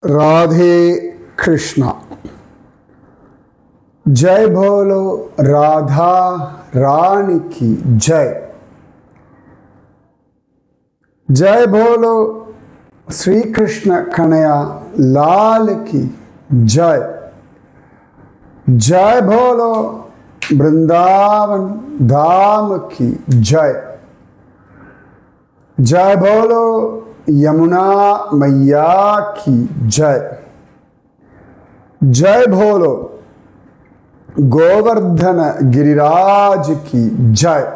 राधे कृष्णा। जय बोलो राधा रानी की जय। जय बोलो श्री कृष्ण कन्हैया लाल की जय। जय बोलो वृंदावन धाम की जय। जय बोलो यमुना मैया की जय। जय बोलो गोवर्धन गिरिराज की जय।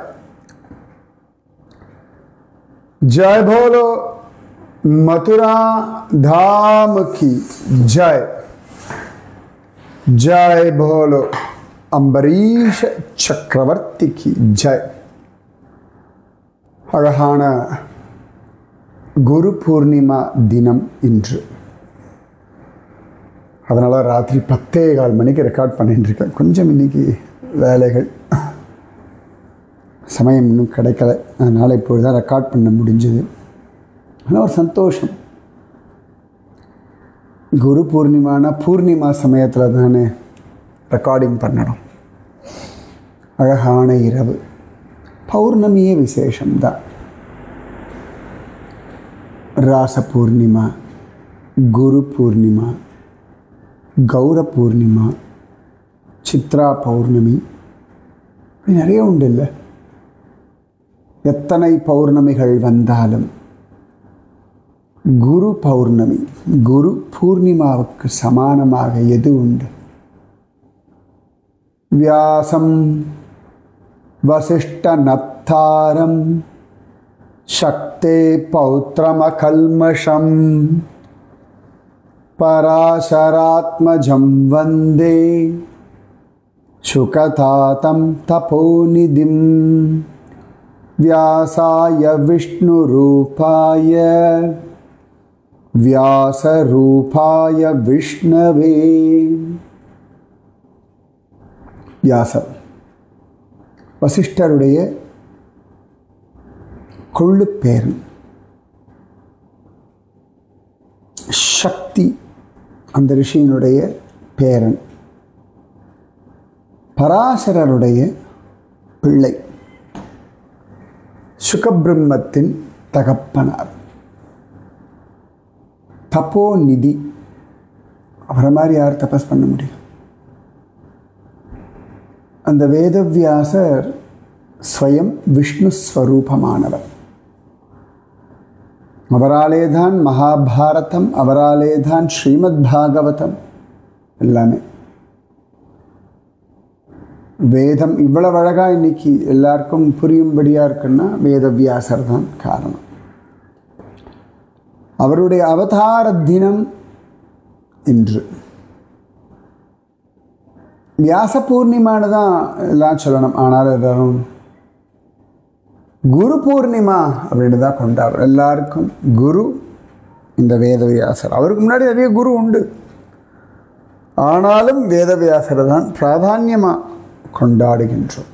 जय बोलो मथुरा धाम की जय। जय बोलो अम्बरीश चक्रवर्ती की जय। அழகான குரு பூர்ணிமா தினம் இன்று. அதனால் ராத்திரி 10:15 மணிக்கு ரெக்கார்ட் பண்ணிட்டுருக்கேன். கொஞ்சம் இன்றைக்கி வேலைகள் சமயம் இன்னும் கிடைக்கல, அதனால் இப்பொழுது தான் ரெக்கார்ட் பண்ண முடிஞ்சது. ஆனால் ஒரு சந்தோஷம். குரு பூர்ணிமானா பூர்ணிமா சமயத்தில் தானே ரெக்கார்டிங் பண்ணணும். அழகான இரவு, பௌர்ணமியே விசேஷம்தான். ராச பூர்ணிமா, குரு பூர்ணிமா, கௌர பூர்ணிமா, சித்ரா பௌர்ணமி, இப்படி நிறைய உண்டு இல்லை? எத்தனை பௌர்ணமிகள் வந்தாலும் குரு பௌர்ணமி, குரு பூர்ணிமாவுக்கு சமானமாக எது உண்டு? வியாசம் வசிஷ்ட நத்தாரம் சக்தே பௌத்ரமகல்மஷம் பராசராத்மஜம் வந்தே சுகதாதம் தபோநிதிம் வியாசாய விஷ்ணுரூபாய வியாசரூபாய விஷ்ணவே. வியாசர் வசிஷ்டருடைய கொள்ளு பேரன். சக்தி அந்த ரிஷியினுடைய பேரன். பராசரருடைய பிள்ளை. சுகபிரம்மத்தின் தகப்பனார். தபோநிதி. அவரை மாதிரி யார் தபஸ் பண்ண முடியும்? அந்த வேதவியாசர் ஸ்வயம் விஷ்ணு ஸ்வரூபமானவர். அவராலே தான் மகாபாரதம், அவராலே தான் ஸ்ரீமத் பாகவதம் எல்லாமே. வேதம் இவ்வளவு அழகா இன்னைக்கு எல்லாருக்கும் புரியும்படியா இருக்குன்னா வேதவியாசர் தான் காரணம். அவருடைய அவதார தினம் இன்று. வியாச பூர்ணிமானு தான் எல்லாம் சொல்லணும். ஆனால் எல்லாரும் குரு பூர்ணிமா அப்படின்னு தான் கொண்டாடுறோம். எல்லாருக்கும் குரு இந்த வேதவியாசர். அவருக்கு முன்னாடி நிறைய குரு உண்டு, ஆனாலும் வேதவியாசரை தான் பிராதான்யமாக கொண்டாடுகின்றோம்.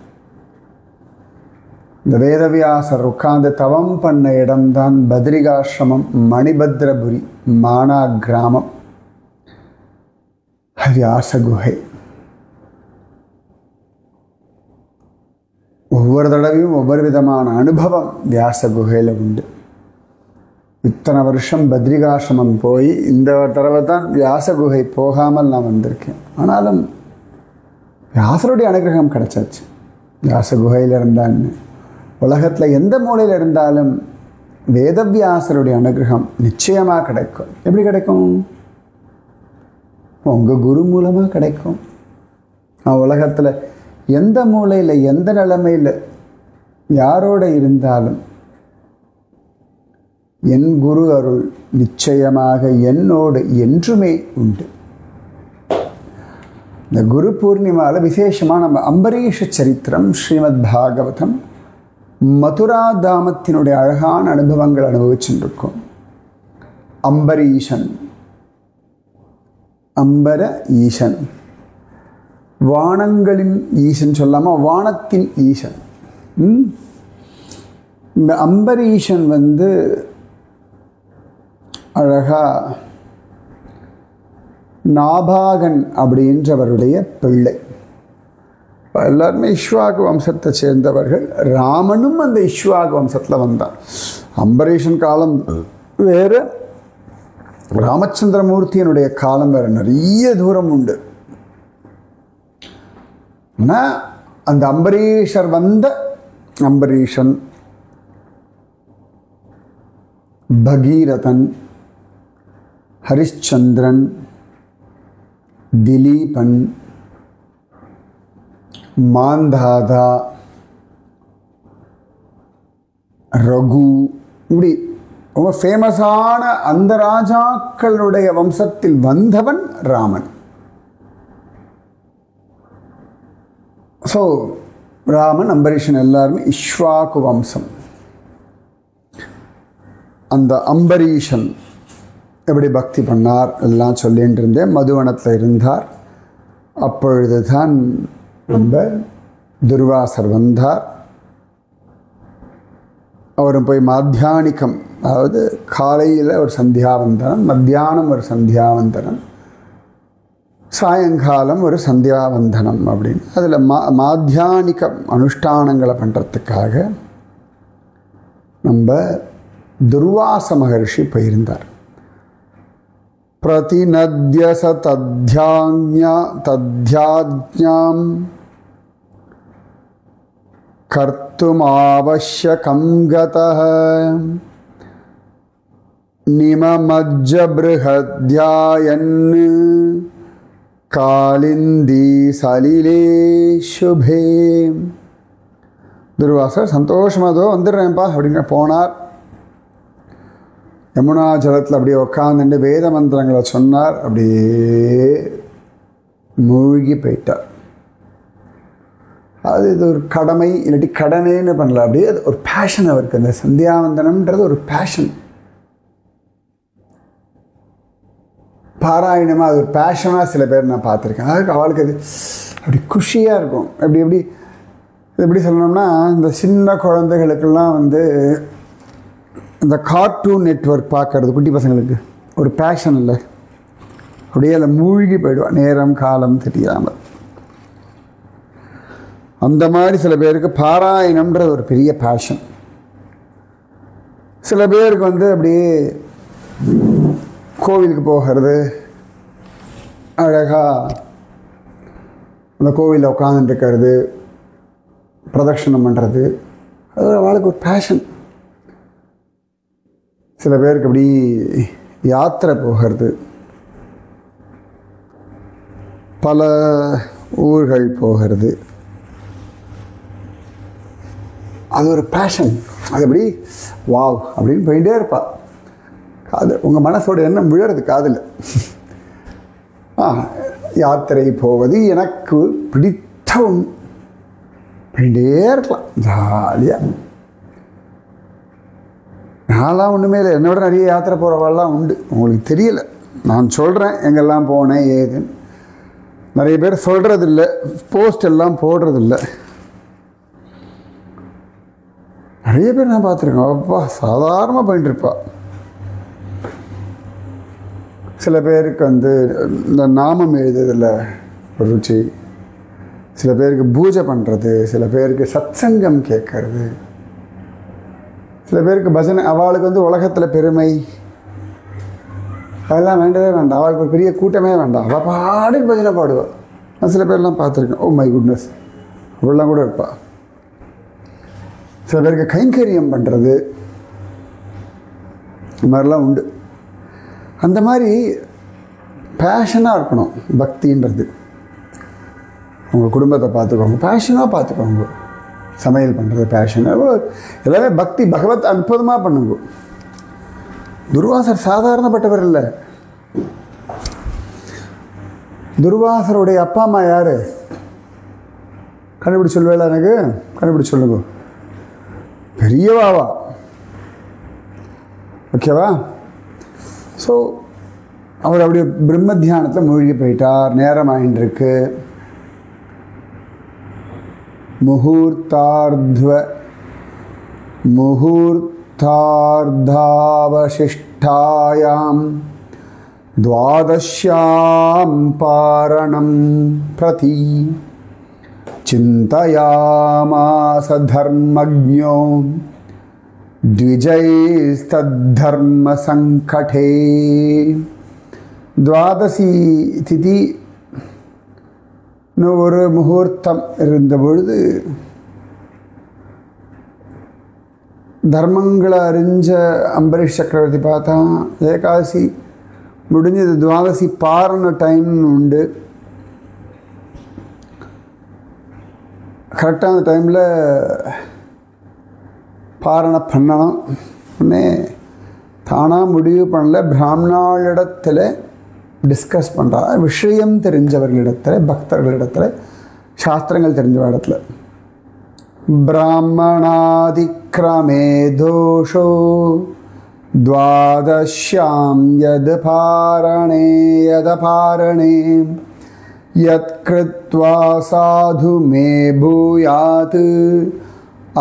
இந்த வேதவியாசர் உட்கார்ந்து தவம் பண்ண இடம்தான் பத்ரிகாசிரமம், மணிபத்ரபுரி, மானா கிராமம், வியாச குகை. ஒவ்வொரு தடவையும் ஒவ்வொரு விதமான அனுபவம் வியாச குகையில் உண்டு. இத்தனை வருஷம் பத்ரிகாசிரமம் போய் இந்த தடவை தான் வியாச குகை போகாமல் நான் வந்திருக்கேன். ஆனாலும் வியாசருடைய அனுகிரகம் கிடைச்சாச்சு. வியாச குகையில் இருந்தான்னு உலகத்தில் எந்த மூலையில் இருந்தாலும் வேதவியாசருடைய அனுகிரகம் நிச்சயமாக கிடைக்கும். எப்படி கிடைக்கும்? உங்கள் குரு மூலமாக கிடைக்கும். உலகத்தில் எந்த மூலையில் எந்த நிலைமையில் யாரோட இருந்தாலும் என் குரு அருள் நிச்சயமாக என்னோடு என்றுமே உண்டு. இந்த குரு பூர்ணிமாவில் விசேஷமாக நம்ம அம்பரீஷ சரித்திரம், ஸ்ரீமத் பாகவதம், மதுரா தாமத்தினுடைய அழகான அனுபவங்கள் அனுபவிச்சுருக்கோம். அம்பரீஷன், அம்பர ஈசன், வானங்களின் ஈசன் சொல்லாமல் வானத்தின் ஈசன். இந்த அம்பரீஷன் அழகாக நாபாகன் அப்படின்றவருடைய பிள்ளை. எல்லாருமே இஷ்வாகு வம்சத்தை சேர்ந்தவர்கள். ராமனும் அந்த இஷ்வாகு வம்சத்தில் வந்தான். அம்பரீஷன் காலம் வேறு, ராமச்சந்திரமூர்த்தியினுடைய காலம் வேறு, நிறைய தூரம் உண்டு. ஆனால் அந்த அம்பரீஷர் வந்த அம்பரீஷன், பகீரதன், ஹரிச்சந்திரன், திலீபன், மாந்தாதா, ரகு, இப்படி ரொம்ப ஃபேமஸான அந்த ராஜாக்களுடைய வம்சத்தில் வந்தவன் ராமன். ஸோ ராமன், அம்பரீஷன் எல்லாருமே இஷ்வாகு வம்சம். அந்த அம்பரீஷன் எப்படி பக்தி பண்ணார் எல்லாம் சொல்லிட்டு இருந்தேன். மதுவனத்தில் இருந்தார். அப்பொழுது தான் ரொம்ப துர்வாசர் வந்தார். அவரும் போய் மாத்தியானிக்கம், அதாவது காலையில் ஒரு சந்தியாவந்தனம், மத்தியானம் ஒரு சந்தியாவந்தனம், சாயங்காலம் ஒரு சந்தியாவந்தனம் அப்படின்னு அதில் மாத்தியானிக்க அனுஷ்டானங்களை பண்ணுறதுக்காக நம்ம துர்வாச மகர்ஷி போயிருந்தார். பிரதிநத்யச தத்யாஜ்ஞாம் கர்த்துமாவஷ்யகம் கதஹ நிமமஜ்ஜ ப்ருஹத்யாயன் காலிந்தி சலிலே சுபே. துர்வாசர் சந்தோஷமாதோ வந்துடுறேன்ப்பா அப்படிங்க போனார். யமுனா ஜலத்தில் அப்படியே உட்காந்துட்டு வேத மந்திரங்களை சொன்னார். அப்படியே மூழ்கி போயிட்டார். அது இது ஒரு கடமை, இல்லாட்டி கடனேன்னு பண்ணல, அப்படியே ஒரு பேஷன் அவருக்கு. அந்த சந்தியாவந்தனம்ன்றது ஒரு பேஷன். பாராயணமாக அது ஒரு பேஷனாக சில பேர் நான் பார்த்துருக்கேன். அதுக்கு அவளுக்கு அது அப்படி குஷியாக இருக்கும். எப்படி எப்படி சொல்லணும்னா, இந்த சின்ன குழந்தைகளுக்கெல்லாம் இந்த கார்ட்டூன் நெட்வொர்க் பார்க்கறது குட்டி பசங்களுக்கு ஒரு பேஷன் இல்லை. அப்படியே அதில் மூழ்கி போயிடுவான், நேரம் காலம் தெரியாமல். அந்த மாதிரி சில பேருக்கு பாராயணம்ன்றது ஒரு பெரிய பேஷன். சில பேருக்கு அப்படியே கோவிலுக்கு போகிறது, அழகாக அந்த கோவிலில் உட்காந்துட்டுருக்கிறது, பிரதட்சணம் பண்ணுறது, அது அவளுக்கு ஒரு பேஷன். சில பேருக்கு அப்படி யாத்திரை போகிறது, பல ஊர்கள் போகிறது, அது ஒரு பேஷன். அது அப்படி வாவ் அப்படின்னு போயிட்டே இருப்பாள். காது உங்கள் மனசோட எண்ணம் விழுறது காதில். யாத்திரை போவது எனக்கு பிடித்த ஒன்று. போயிட்டே இருக்கலாம் ஜாலியாக. நான்லாம் ஒன்றுமே இல்லை, என்னை விட நிறைய யாத்திரை போகிறவாள்லாம் உண்டு. உங்களுக்கு தெரியலை, நான் சொல்கிறேன் எங்கெல்லாம் போனேன் ஏதுன்னு. நிறைய பேர் சொல்கிறதில்ல, போஸ்ட் எல்லாம் போடுறதில்ல. நிறைய பேர் நான் பார்த்துருக்கேன், அப்பா சாதாரணமாக போயிட்டுருப்பா. சில பேருக்கு இந்த நாமம் எழுதுறதில் ஒரு ருச்சி, சில பேருக்கு பூஜை பண்ணுறது, சில பேருக்கு சத்சங்கம் கேட்கறது, சில பேருக்கு பஜனை. அவளுக்கு உலகத்தில் பெருமை அதெல்லாம் வேண்டவே வேண்டாம். அவளுக்கு ஒரு பெரிய கூட்டமே வேண்டாம், அவள் பாடி பஜனை பாடுவாள். நான் சில பேர்லாம் பார்த்துருக்கேன், ஓ மை குட்னஸ் அப்படிலாம் கூட இருப்பாள். சில பேருக்கு கைங்கரியம் பண்ணுறது, இந்த மாதிரிலாம் உண்டு. அந்த மாதிரி பேஷனாக இருக்கணும் பக்தின்றது. உங்கள் குடும்பத்தை பார்த்துக்கோங்க, பேஷனாக பார்த்துக்கோங்க. சமையல் பண்ணுறது பேஷன், எல்லாமே பக்தி, பகவத் அற்புதமாக பண்ணுங்க. துர்வாசர் சாதாரணப்பட்டவர் இல்லை. துர்வாசருடைய அப்பா அம்மா யார் கண்டுபிடிச்சு சொல்லுவேல? எனக்கு கண்டுபிடிச்சு சொல்லுங்க. பெரியவாவா? ஓகேவா? ஸோ அவர் அப்படியே பிரம்ம தியானத்தில் மூழ்கி போயிட்டார். நேரம் ஆயின்றிருக்கு. முகூர்த்தார்த்தாவசிஷ்டாயாம் द्वादश्यां पारणं प्रति चिन्तयामास धर्मज्ञो द्विजैस्तद्धर्मसङ्कटे. द्वादशी तिथि ஒரு முகூர்த்தம் இருந்த பொழுது தர்மங்களை அறிஞ்ச அம்பரீஷ் சக்கரவர்த்தி பார்த்தா ஏகாதசி முடிஞ்சது, துவாதசி பாரண டைம்னு உண்டு. கரெக்டாக அந்த டைமில் பாரணை பண்ணணும். உடனே தானாக முடிவு பண்ணல, பிராமணாளிடத்தில் டிஸ்கஸ் பண்ணுறா. விஷயம் தெரிஞ்சவர்களிடத்தில், பக்தர்களிடத்தில், சாஸ்திரங்கள் தெரிஞ்ச இடத்துல. பிராமணாதிக்ரமே தோஷோ द्वादश्यां यदपारणे यत्कृत्वा साधु मे भूयात्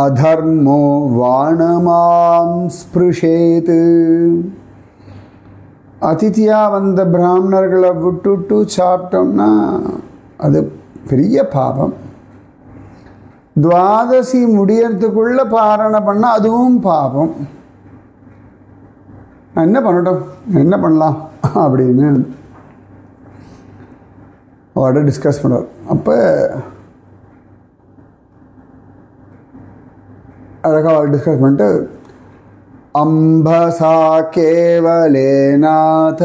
अधर्मो वाणमां स्पृशेत्. அதிதியா வந்த பிராமணர்களை விட்டுட்டு சாப்பிட்டோம்னா அது பெரிய பாவம். துவாதசி முடியறதுக்குள்ள பாரணை பண்ணால் அதுவும் பாவம். என்ன பண்ணட்டும், என்ன பண்ணலாம் அப்படின்னு அவர்கிட்ட டிஸ்கஸ் பண்ணுவார். அப்போ அழகாக அவர் டிஸ்கஸ் பண்ணிட்டு, அம்பசா கேவலேநாத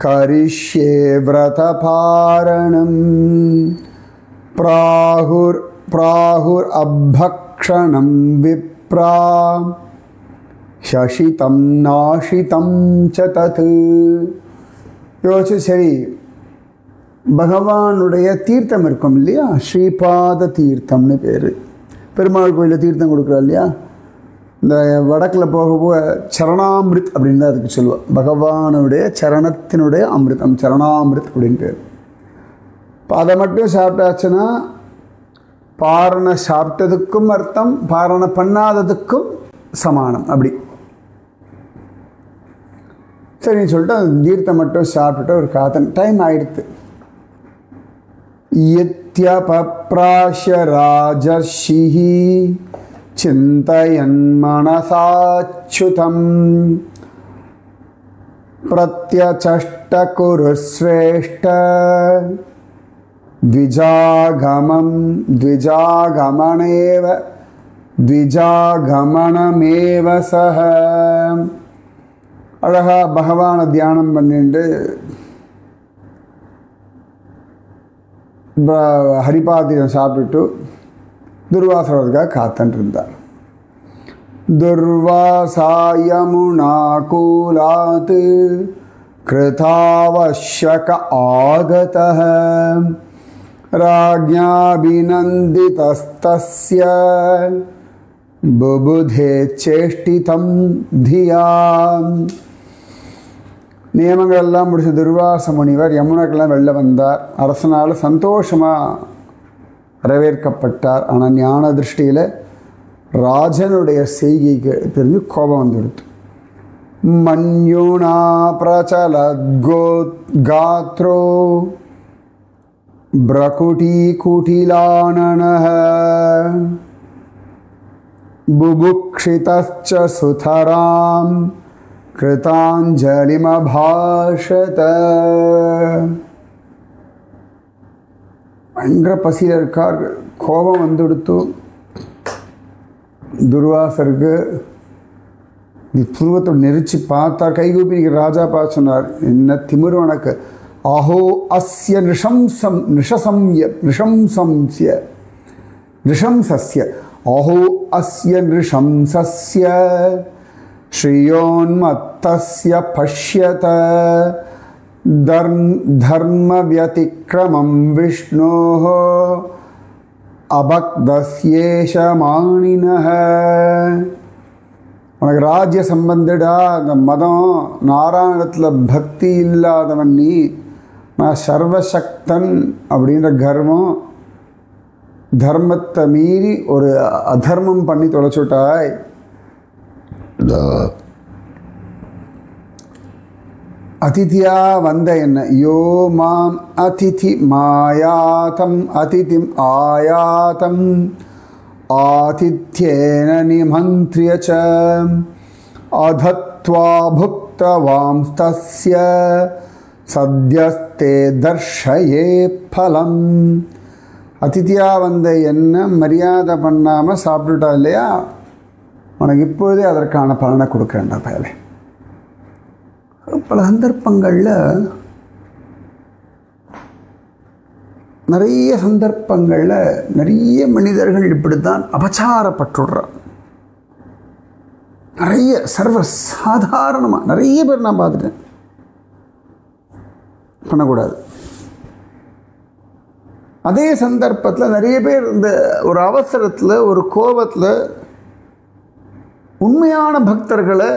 கரிஷ்யே விரதபாரணம் பிராகுர் அபக்ஷணம் விப்ரா ஷஷிதம் நாஷிதம் ச தத். யோசிச்சு சரி, பகவானுடைய தீர்த்தம் இருக்கும் இல்லையா, ஸ்ரீபாத தீர்த்தம்னு பேர். பெருமாள் கோயிலில் தீர்த்தம் கொடுக்குறா இல்லையா, இந்த வடக்கில் போக சரணாமிருத் அப்படின்னு தான் அதுக்கு சொல்லுவாள். பகவானுடைய சரணத்தினுடைய அமிர்தம், சரணாமிருத் அப்படின்னு பேர். இப்போ அதை மட்டும் சாப்பிட்டாச்சுன்னா பாரணை சாப்பிட்டதுக்கும் அர்த்தம், பாரணை பண்ணாததுக்கும் சமானம். அப்படி சரின்னு சொல்லிட்டு அந்த தீர்த்தம் மட்டும் சாப்பிட்டுட்டு ஒரு காத்தன் டைம் ஆயிடுத்து. யத்யபப்ராஷ்ய ராஜர்ஷிஹி சிந்தயன் மனசாச்சுதம் பிரத்யசஷ்ட குரு ஸ்ரேஷ்ட த்விஜாகமனமேவ சஹ. அழகா பகவானை தியானம் பண்ணிட்டு ஹரிபாத்தியம் சாப்பிட்டுட்டு துர்வாசருக்காக காத்துட்டு இருந்தார். துர்வாசாயமுனா கூலாத் கிருதாவஷ்யக ஆகதஹ ராஜ்ஞாபிநந்திதஸ்தஸ்ய புபுதே சேஷ்டிதம் தியாம். நியமங்கள் எல்லாம் முடிச்ச துர்வாச முனிவர் யமுனாக்கெல்லாம் வெளில வந்தார். அரசனால் சந்தோஷமாக வரவேற்கப்பட்டார். ஆனால் ஞான திருஷ்டியில் ராஜனுடைய செய்கைக்கு தெரிஞ்சு கோபம் வந்துடுது. மன்யுனா பிரச்சலத்கோ காத்ரோ பிரகுட்டி குட்டிலானனஹ புபுக்ஷிதச்ச சுதராம் கிருதாஞ்சலிமபாஷத. பயங்கர பசியில் இருக்கார், கோபம் வந்துடுத்து. துர்வாசருக்கு புருவத்தை நெரிச்சு பார்த்தா, கைகூப்பி ராஜா பார்த்து சொன்னார், என்ன திமிரு உனக்கு. அஹோ அஸ்ய நிஷம்சஸ்ய அஹோ அஸ்ய நிஷம்சஸ்ய ஸ்ரீயோன்மத்தஸ்ய பஷ்யத தர்ம வியதிக்ரமம் விஷ்ணோஹ அபக்தஸ்யேஷ மானினஹ. உனக்கு ராஜ்ய சம்பந்தடா, அந்த மதம் நாராயணத்தில் பக்தி இல்லாதவன் நீ. நான் சர்வசக்தன் அப்படின்ற கர்வம், தர்மத்தை மீறி ஒரு அதர்மம் பண்ணி தொலைச்சுட்டாய். அதிதியா வந்த என்ன யோ மாம் அதிதி மாயாதம் அதிதிம் ஆயாதம் ஆதித்யேன நிமந்த்ரிய ச அதத்வா புக்தவாம்ஸ்தஸ்ய சத்யஸ்தே தர்ஷயே பலம். அதிதியா வந்த என்ன மரியாதை பண்ணாமல் சாப்பிட்டுட்டா இல்லையா, உனக்கு இப்பொழுதே அதற்கான பலனை கொடுக்குறேன்டா பயலே. பல சந்தர்ப்பங்களில் நிறைய மனிதர்கள் இப்படித்தான் அபச்சாரப்பட்டுடுறார். நிறைய சர்வசாதாரணமாக நிறைய பேர் நான் பார்த்துட்டேன். பண்ணக்கூடாது. அதே சந்தர்ப்பத்தில் நிறைய பேர் இந்த ஒரு அவசரத்தில் ஒரு கோபத்தில் உண்மையான பக்தர்களை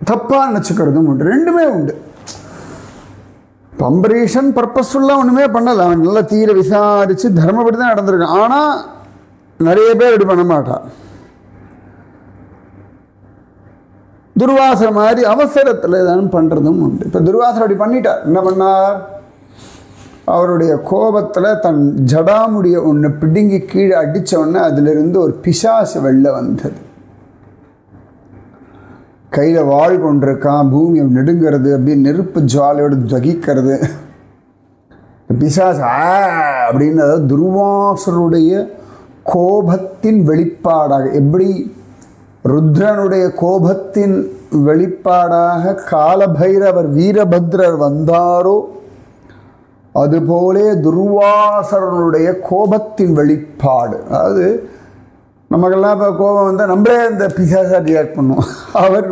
தப்பாக நினச்சிக்கிறதும் உண்டு. ரெண்டுமே உண்டு. அம்பரீஷன் பர்பஸ்ஃபுல்லாக ஒன்றுமே பண்ணலை. அவன் நல்லா தீர விசாரித்து தர்மப்படி தான் நடந்திருக்கான். ஆனால் நிறைய பேர் அப்படி பண்ண மாட்டான். துர்வாசர் மாதிரி அவசரத்தில் ஏதாவது பண்ணுறதும் உண்டு. இப்போ துர்வாசர் அப்படி பண்ணிட்டார். என்ன பண்ணார்? அவருடைய கோபத்தில் தன் ஜடாமுடியை ஒன்று பிடுங்கி கீழே அடித்த உடனே அதிலிருந்து ஒரு பிசாசு வெளில வந்தது. கையில் வாள் கொண்டிருக்கான். பூமியை நெடுங்கிறது, அப்படியே நெருப்பு ஜுவாலையோடு தகிக்கிறது. பிசாசு அப்படின்னு, அதாவது துர்வாசருடைய கோபத்தின் வெளிப்பாடாக, எப்படி ருத்ரனுடைய கோபத்தின் வெளிப்பாடாக காலபைரவர் வீரபத்ரர் வந்தாரோ அதுபோலே துர்வாசரனுடைய கோபத்தின் வெளிப்பாடு. அதாவது நமக்கெல்லாம் இப்போ கோபம் வந்தால் நம்மளே இந்த பிசாசா ரியாக்ட் பண்ணுவோம். அவர்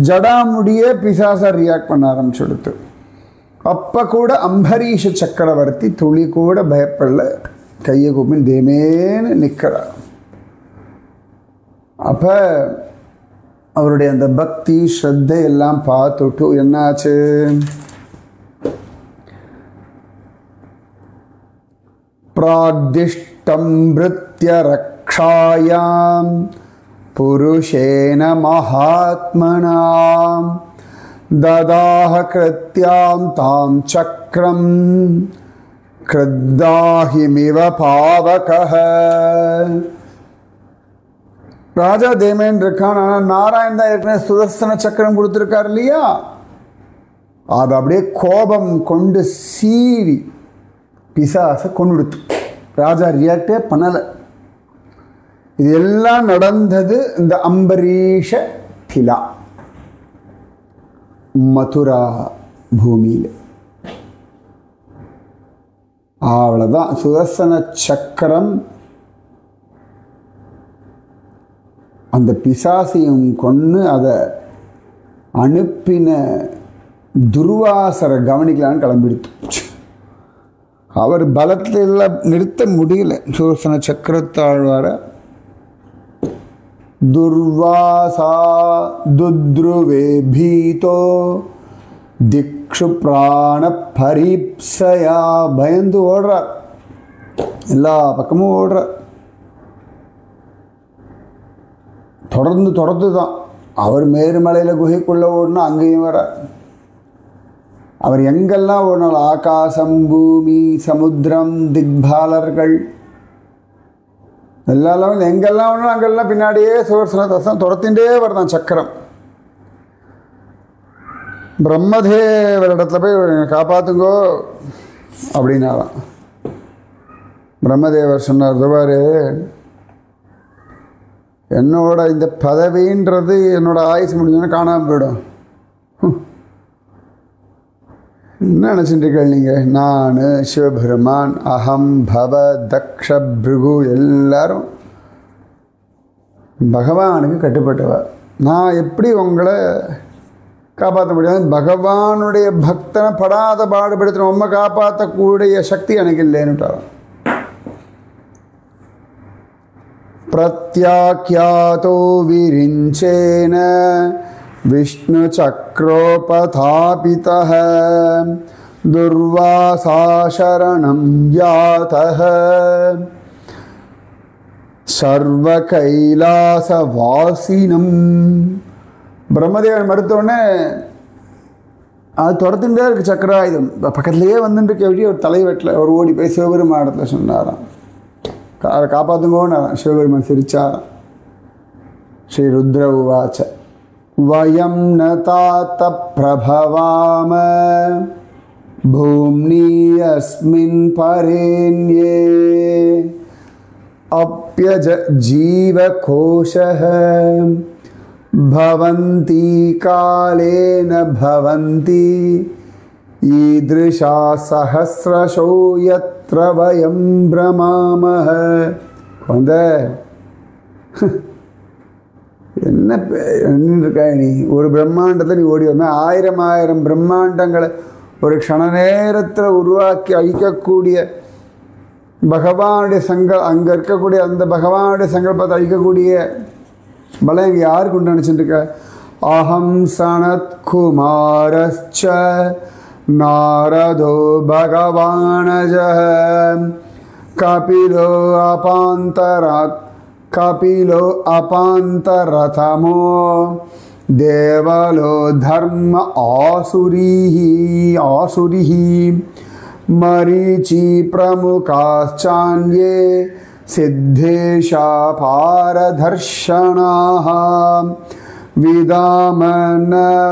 ஜடாமுடியே பிசாசா ரியாக்ட் பண்ண ஆரம்பிச்சுடுத்து. அப்போ கூட அம்பரீஷ சக்கரவர்த்தி துளி கூட பயப்படல. கையை கூப்பின்னு தேமேன்னு நிற்கிறார். அப்போ அவருடைய அந்த பக்தி ஸ்ரத்தை எல்லாம் பார்த்துட்டு என்னாச்சு? பிராக்திஷ்டம் ப்ருத்ய ரக்ஷாயாம் புருஷேன மகாத்மனாம் ததாஹ கிருத்யாம் தாம் சக்ரம் கிருத்தாஹிமிவ பாவகஹ. ராஜா தேமேன் இருக்கான். ஆனால் நாராயண் தான் ஏற்கனவே சுதர்சன சக்கரம் கொடுத்துருக்கார் இல்லையா, அது அப்படியே கோபம் கொண்டு சீறி பிசாசை கொண்டுடுத்து. ராஜா ரியாக்டே பண்ணலை. இது எல்லாம் நடந்தது இந்த அம்பரீஷ திலா மதுரா பூமியில். அவ்வளோதான். சுதர்சன சக்கரம் அந்த பிசாசையும் கொன்று அதை அனுப்பின துர்வாசரை கவனிக்கலான்னு கிளம்பிடுத்து. அவர் பலத்தில் எல்லாம் நிறுத்த முடியல. சுதர்சன சக்கரத்தாழ்வார துர்வாசா துத்ருவே பீதோ திக்ஷு பிராண பரீப்சயா, பயந்து ஓடுறார். எல்லா பக்கமும் ஓடுறார். தொடர்ந்து தான். அவர் மேருமலையில் குகைக்குள்ளே ஓடினா அங்கேயும் வரார். அவர் எங்கெல்லாம் ஓடினாலும் ஆகாசம், பூமி, சமுத்திரம், திக்பாலர்கள் எல்லாரும் எங்கெல்லாம் ஓடினாலும் அங்கெல்லாம் பின்னாடியே சுதர்சன தசம் துரத்தின்றே வருதான் சக்கரம். பிரம்மதேவர் இடத்துல போய் காப்பாற்றுங்கோ அப்படின்னாலாம். பிரம்மதேவர் சொன்னார், துபாரு என்னோட இந்த பதவின்றது என்னோட ஆயுசு முடிஞ்சோன்னா காணாமல் போயிடும். என்ன நினச்சிட்டு நீங்கள்? நான், சிவபெருமான், அகம், பவ, தக்ஷ, பிருகு எல்லாரும் பகவானுக்கு கட்டுப்பட்டவர். நான் எப்படி உங்களை காப்பாற்ற முடியாது? பகவானுடைய பக்தனை படாத பாடுபடுத்தின உண்மை காப்பாற்றக்கூடிய சக்தி எனக்கு இல்லைன்னுட்டாராம். பிரத்யாக்யாதோ விரிஞ்சேன விஷ்ணு சக்ரோபதாபிதஹ துர்வாசா சரணம் யாதஹ சர்வ கைலாச வாசினம். பிரம்மதேவன் மறுத்தோடனே அது துரத்துட்டே இருக்கு சக்கராயுதம். பக்கத்துலேயே வந்துட்டு எப்படி ஒரு தலைவெட்டில் ஒரு ஓடி போய் சிவபெருமானத்தில் சொன்னாராம், அதை காப்பாற்றுங்கோன்னு. சிவபெருமான் சிரிச்சாராம். ஸ்ரீ ருத்ர உவாச்ச வயம் ந தாத்த பிரபவாம பூம்னி அஸ்மின் பரேண்யே அப்யஜ ஜீவகோஷः भवन्ति कालेन भवन्ति ईदृशा सहस्रशो यत्र वयं भ्रमामः. குழந்தை என்ன இருக்கா நீ? ஒரு பிரம்மாண்டத்தை நீ ஓடி வந்த 1000 பிரம்மாண்டங்களை ஒரு க்ஷண நேரத்தில் உருவாக்கி அழிக்கக்கூடிய பகவானுடைய அங்கே இருக்கக்கூடிய அந்த பகவானுடைய சங்கல்பத்தை அழிக்கக்கூடிய பலம் இங்கே யாருக்கு உண்டு நினச்சிட்டு இருக்க? அஹம் சனத் குமாரஸ்ச நாரதோ பகவானஜ கபிலோ அபாந்தரதமோ தேவலோ தர்ம ஆசுரிஹி மரீச்சி பிரமுகாச்சான்யே சித்தேஷா பாரதர்ஷனாः விதாம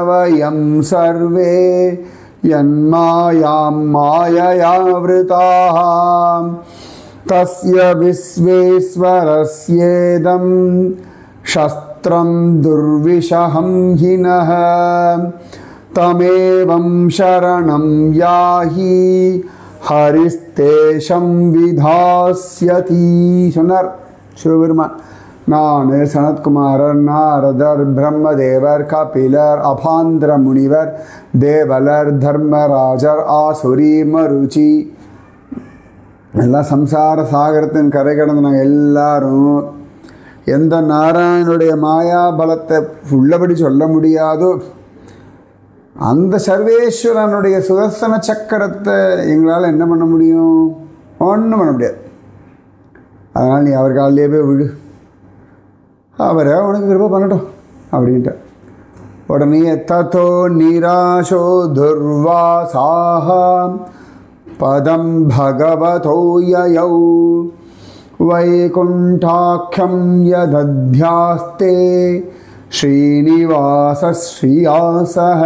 வயம் சர்வே யன்மாயாம் மாயயாவ்ருதாः தஸ்ய விஸ்வேஸ்வரஸ்யேதம் சஸ்திரம் துர்விஷஹம் ஹினः தமேவம் சரணம் யாஹி ஹரிஸ்தேஷம் விதாஸ்யதி. சொன்னார் சிவபெருமான். நான் சனத்குமாரர், நாரதர், பிரம்மதேவர், கபிலர், அபாந்திர முனிவர், தேவலர், தர்மராஜர், ஆசுரி, மருச்சி எல்லாம் சம்சார சாகரத்தின் கரை கடந்து நாங்கள் எல்லாரும் எந்த நாராயணனுடைய மாயாபலத்தை உள்ளபடி சொல்ல முடியாதோ அந்த சர்வேஸ்வரனுடைய சுதர்சன சக்கரத்தை எங்களால் என்ன பண்ண முடியும்? ஒன்றும் பண்ண முடியாது. அதனால் நீ அவர் காலிலே போய் விடு, அவரை உனக்கு கிருபை பண்ணட்டும் அப்படின்ட்டு. உடனே ததோ நிராசோ துர்வாசாஹ பதம் பகவதோ யயௌ வைகுண்டாख्यं யதத்யாஸ்தே ஸ்ரீனிவாச ஸ்ரீயாசஹ.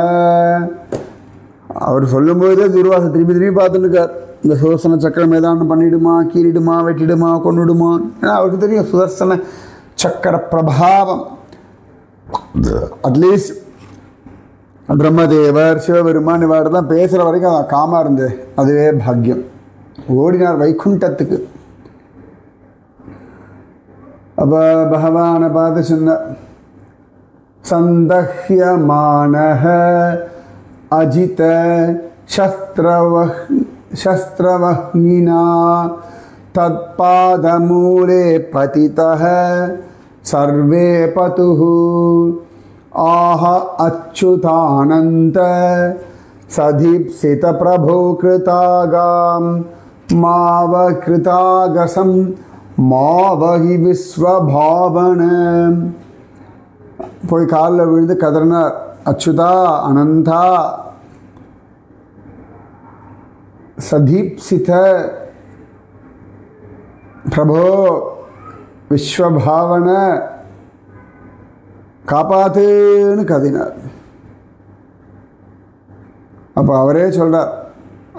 அவர் சொல்லும்போதே துர்வாச திரும்பி திரும்பி பார்த்துருக்கார். இந்த சுதர்சன சக்கரம் ஏதாண்டு பண்ணிடுமா, கீறிடுமா, வெட்டிடுமா, கொண்டுடுமா. ஏன்னா அவருக்கு தெரியும் சுதர்சன சக்கர பிரபாவம். அட்லீஸ்ட் பிரம்மதேவர், சிவபெருமான் இவர் தான் பேசுகிற வரைக்கும் அது காமா இருந்தது. அதுவே பாக்கியம். ஓடினார் வைகுண்டத்துக்கு. அப்போ பகவானை பார்த்து சொன்னார், சந்தஹ்யமானஹ அஜித சஸ்திரவஹ்னினா தத்பாதமூலே பதிதஹ சர்வே பதுஹு ஆஹ அச்சுதானந்த சதீப்சித பிரபோ கிருதாகாம் மாவ கிருதாகசம் மாவஹி விஸ்வபாவன. போய் காலில் விழுந்து கதறினார், அச்சுதா, அனந்தா, சதீப்சித பிரபோ, விஸ்வபாவன, காப்பாத்துன்னு கதினார். அப்போ அவரே சொல்றார்,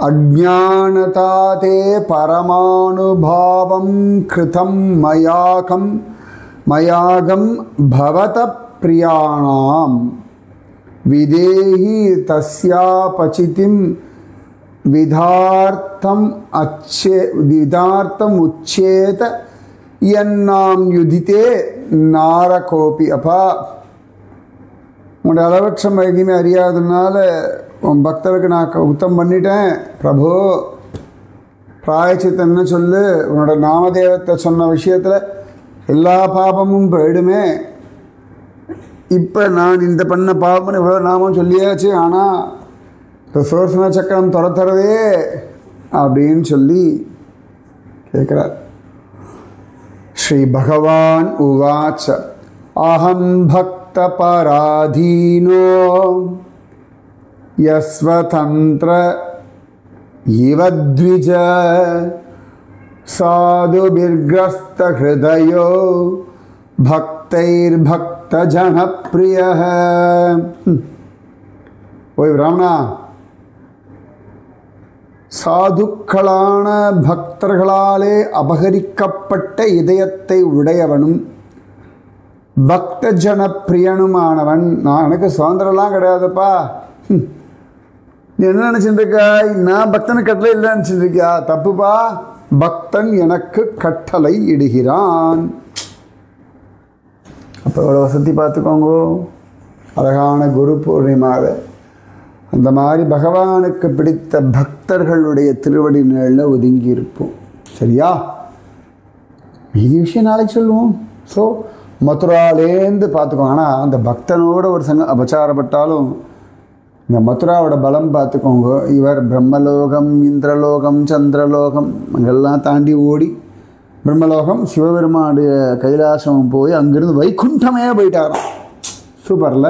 அஜ்ஞானதாதே பரமானுபாவம் கிருதம் மயாகம் பவத பிரியாணாம் விதேஹி தஸ்யாபசிதிம் விதார்த்தம் உச்சேத என்னாம் யுதித்தே நாரகோபி. அப்பா, உன்னோட அளவற்ற எங்கேயுமே அறியாததுனால உன் பக்தருக்கு நான் உத்தம் பண்ணிட்டேன் பிரபு. பிராயச்சித்தன்னு சொல்லு. உன்னோட நாமதேவத்தை சொன்ன விஷயத்தில் எல்லா பாபமும் போயிடுமே. இப்போ நான் இந்த பண்ண பாபம்னு இவ்வளோ நாமம் சொல்லியாச்சு, ஆனால் சுதர்சன சக்கரம் துரத்துறதே அப்படின்னு சொல்லி கேட்குறார். ஸ்ரீ பகவான் உவாச்ச அஹம் பக்த பராதீனோ யஸ்வதந்திர இவ த்விஜ சாது பிர்க்ரஸ்த ஹிருதயோ பக்தைர் பக்த ஜனப்ரிய. ஓய் பிராமணா, சாதுக்களான பக்தர்களாலே அபகரிக்கப்பட்ட இதயத்தை உடையவனும் பக்த ஜனப்பிரியனுமானவன். நான் எனக்கு சுதந்திரம்லாம் கிடையாதுப்பா. நீ என்ன நினச்சிட்டு இருக்கா? நான் பக்தனுக்கு கட்டளை இல்லை நினச்சிட்டு இருக்கியா? தப்புப்பா. பக்தன் எனக்கு கட்டளை இடுகிறான். அப்போ எவ்வளோ வசதி பார்த்துக்கோங்க. அழகான குரு பூர்ணிமாவை அந்த மாதிரி பகவானுக்கு பிடித்த பக்தர்களுடைய திருவடி நிழலில் ஒதுங்கி இருப்போம். சரியா? மீதி விஷயம் நாளைக்கு சொல்லுவோம். ஸோ மதுராலேருந்து பார்த்துக்கோங்க. ஆனால் அந்த பக்தனோட ஒரு அபச்சாரப்பட்டாலும் இந்த மதுராவோட பலம் பார்த்துக்கோங்க. இவர் பிரம்மலோகம், இந்திரலோகம், சந்திரலோகம் அங்கெல்லாம் தாண்டி ஓடி பிரம்மலோகம் சிவபெருமானுடைய கைலாசம் போய் அங்கிருந்து வைகுண்டமே போயிட்டாராம். சூப்பரில்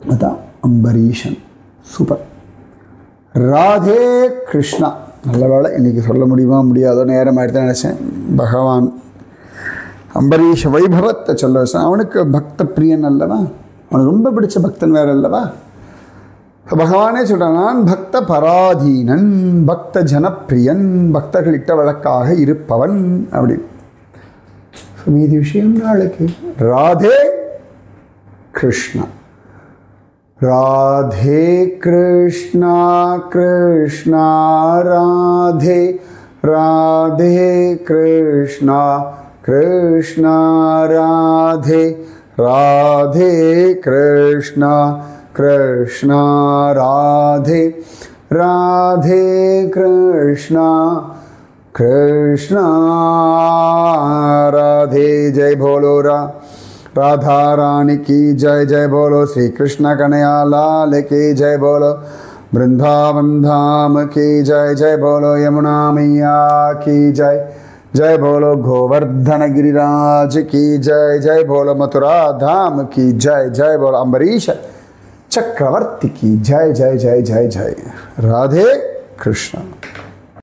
அதான் அம்பரீஷன். சூப்பர். ராதே கிருஷ்ணா. நல்ல வேலை இன்றைக்கி சொல்ல முடியுமா முடியாதோ, நேரம் ஆகிட்டு தான் நினச்சேன். பகவான் அம்பரீஷ வைபவத்தை சொல்ல வச்சேன். அவனுக்கு பக்த பிரியன் அல்லவா, அவனுக்கு ரொம்ப பிடிச்ச பக்தன் வேறு அல்லவா. பகவானே சொல்கிறான், நான் பக்த பராதீனன், பக்த ஜனப்பிரியன், பக்தர்களிட்ட வழக்காக இருப்பவன் அப்படி. மீதி விஷயம் நாளைக்கு. ராதே கிருஷ்ணா. ராதே கிருஷ்ணா கிருஷ்ணா ராதே, ராதே கிருஷ்ணா கிருஷ்ணா ராதே, ராதே கிருஷ்ணா கிருஷ்ணா ராதே, ராதே கிருஷ்ணா கிருஷ்ணா ராதே. ஜெய் போலோ राधा रानी की जय, जय बोलो श्री कृष्ण कन्हैया लाल की जय, बोलो वृंदावन धाम की जय, जय बोलो यमुना मैया की जय, जय बोलो गोवर्धन गिरिराज की जय, जय बोलो मथुरा धाम की जय, जय बोलो अम्बरीश चक्रवर्ती की जय, जय जय जय जय. राधे कृष्ण.